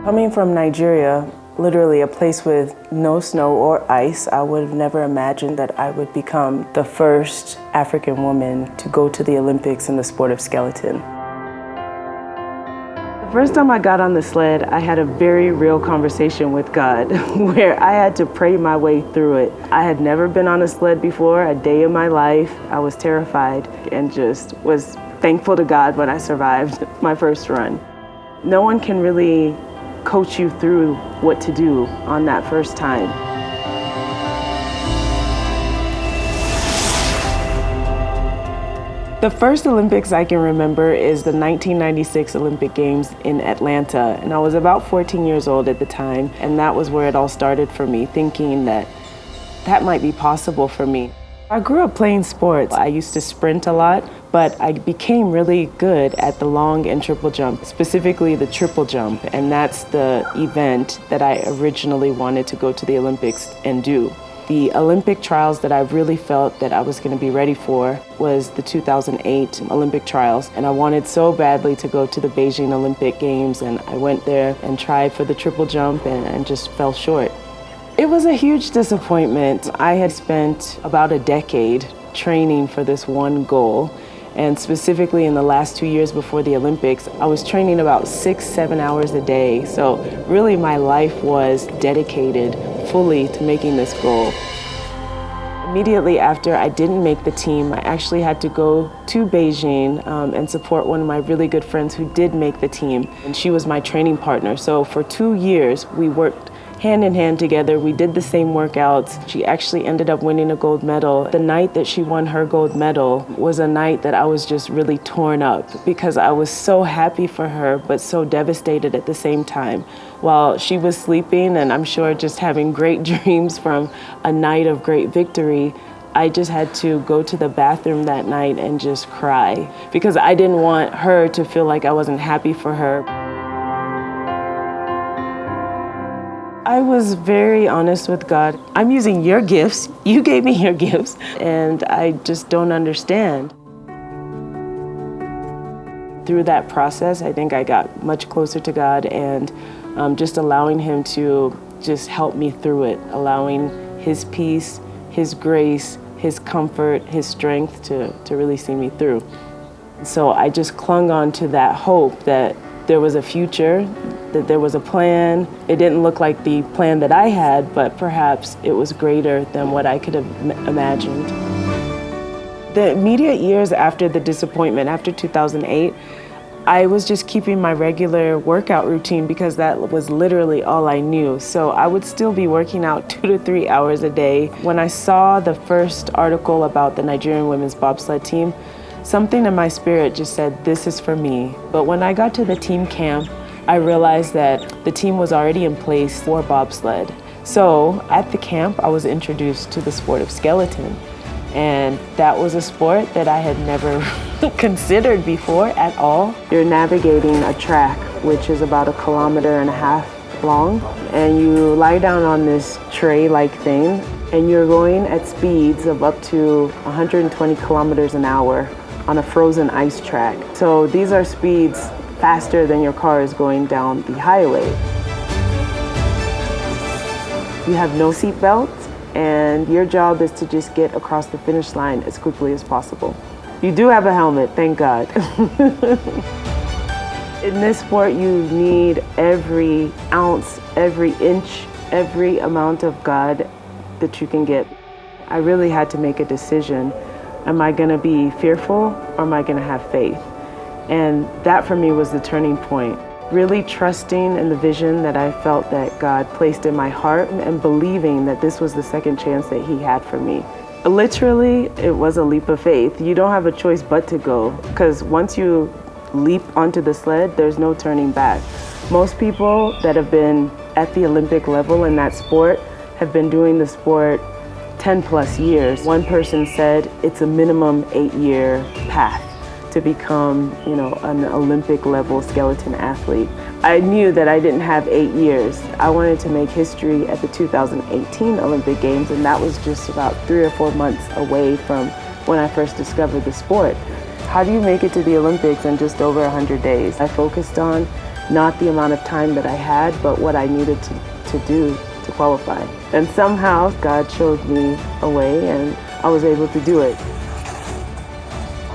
Coming from Nigeria, literally a place with no snow or ice, I would have never imagined that I would become the first African woman to go to the Olympics in the sport of skeleton. The first time I got on the sled, I had a very real conversation with God where I had to pray my way through it. I had never been on a sled before, a day in my life. I was terrified and just was thankful to God when I survived my first run. No one can really coach you through what to do on that first time. The first Olympics I can remember is the 1996 Olympic Games in Atlanta, and I was about 14 years old at the time, and that was where it all started for me, thinking that that might be possible for me. I grew up playing sports. I used to sprint a lot, but I became really good at the long and triple jump, specifically the triple jump, and that's the event that I originally wanted to go to the Olympics and do. The Olympic trials that I really felt that I was going to be ready for was the 2008 Olympic trials, and I wanted so badly to go to the Beijing Olympic Games, and I went there and tried for the triple jump and just fell short. It was a huge disappointment. I had spent about a decade training for this one goal, and specifically in the last 2 years before the Olympics, I was training about 6-7 hours a day. So really my life was dedicated fully to making this goal. Immediately after I didn't make the team, I actually had to go to Beijing and support one of my really good friends who did make the team, and she was my training partner. So for 2 years, we worked hand in hand together. We did the same workouts. She actually ended up winning a gold medal. The night that she won her gold medal was a night that I was just really torn up because I was so happy for her, but so devastated at the same time. While she was sleeping and I'm sure just having great dreams from a night of great victory, I just had to go to the bathroom that night and just cry because I didn't want her to feel like I wasn't happy for her. I was very honest with God. I'm using your gifts. You gave me your gifts, and I just don't understand. Through that process, I think I got much closer to God and just allowing Him to just help me through it, allowing His peace, His grace, His comfort, His strength to really see me through. So I just clung on to that hope that there was a future, that there was a plan. It didn't look like the plan that I had, but perhaps it was greater than what I could have imagined. The immediate years after the disappointment, after 2008, I was just keeping my regular workout routine because that was literally all I knew. So I would still be working out 2 to 3 hours a day. When I saw the first article about the Nigerian women's bobsled team, something in my spirit just said, this is for me. But when I got to the team camp, I realized that the team was already in place for bobsled. So at the camp, I was introduced to the sport of skeleton. And that was a sport that I had never considered before at all. You're navigating a track, which is about 1.5 kilometers long, and you lie down on this tray-like thing, and you're going at speeds of up to 120 kilometers an hour on a frozen ice track. So these are speeds faster than your car is going down the highway. You have no seat belt, and your job is to just get across the finish line as quickly as possible. You do have a helmet, thank God. In this sport, you need every ounce, every inch, every amount of God that you can get. I really had to make a decision. Am I gonna be fearful or am I gonna have faith? And that for me was the turning point. Really trusting in the vision that I felt that God placed in my heart and believing that this was the second chance that He had for me. Literally, it was a leap of faith. You don't have a choice but to go, because once you leap onto the sled, there's no turning back. Most people that have been at the Olympic level in that sport have been doing the sport 10 plus years. One person said it's a minimum 8-year path to become, an Olympic level skeleton athlete. I knew that I didn't have 8 years. I wanted to make history at the 2018 Olympic Games, and that was just about 3 or 4 months away from when I first discovered the sport. How do you make it to the Olympics in just over 100 days? I focused on not the amount of time that I had, but what I needed to do to qualify. And somehow God showed me a way and I was able to do it.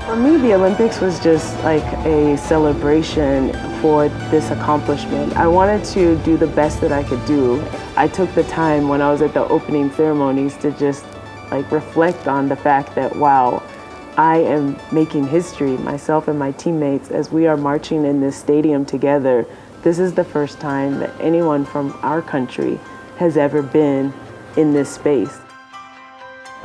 For me, the Olympics was just like a celebration for this accomplishment. I wanted to do the best that I could do. I took the time when I was at the opening ceremonies to just like reflect on the fact that, wow, I am making history, myself and my teammates, as we are marching in this stadium together. This is the first time that anyone from our country has ever been in this space.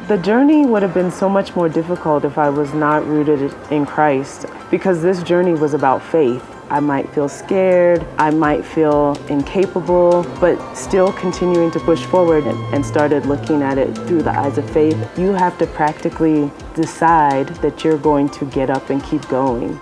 The journey would have been so much more difficult if I was not rooted in Christ, because this journey was about faith. I might feel scared, I might feel incapable, but still continuing to push forward and started looking at it through the eyes of faith. You have to practically decide that you're going to get up and keep going.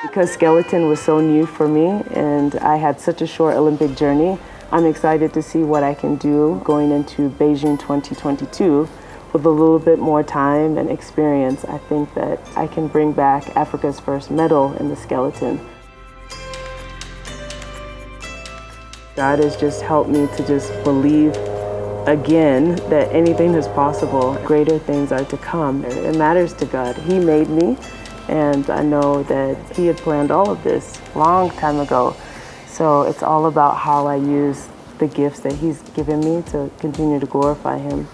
Because skeleton was so new for me and I had such a short Olympic journey, I'm excited to see what I can do going into Beijing 2022. With a little bit more time and experience, I think that I can bring back Africa's first medal in the skeleton. God has just helped me to just believe again that anything is possible. Greater things are to come. It matters to God. He made me, and I know that He had planned all of this a long time ago. So it's all about how I use the gifts that He's given me to continue to glorify Him.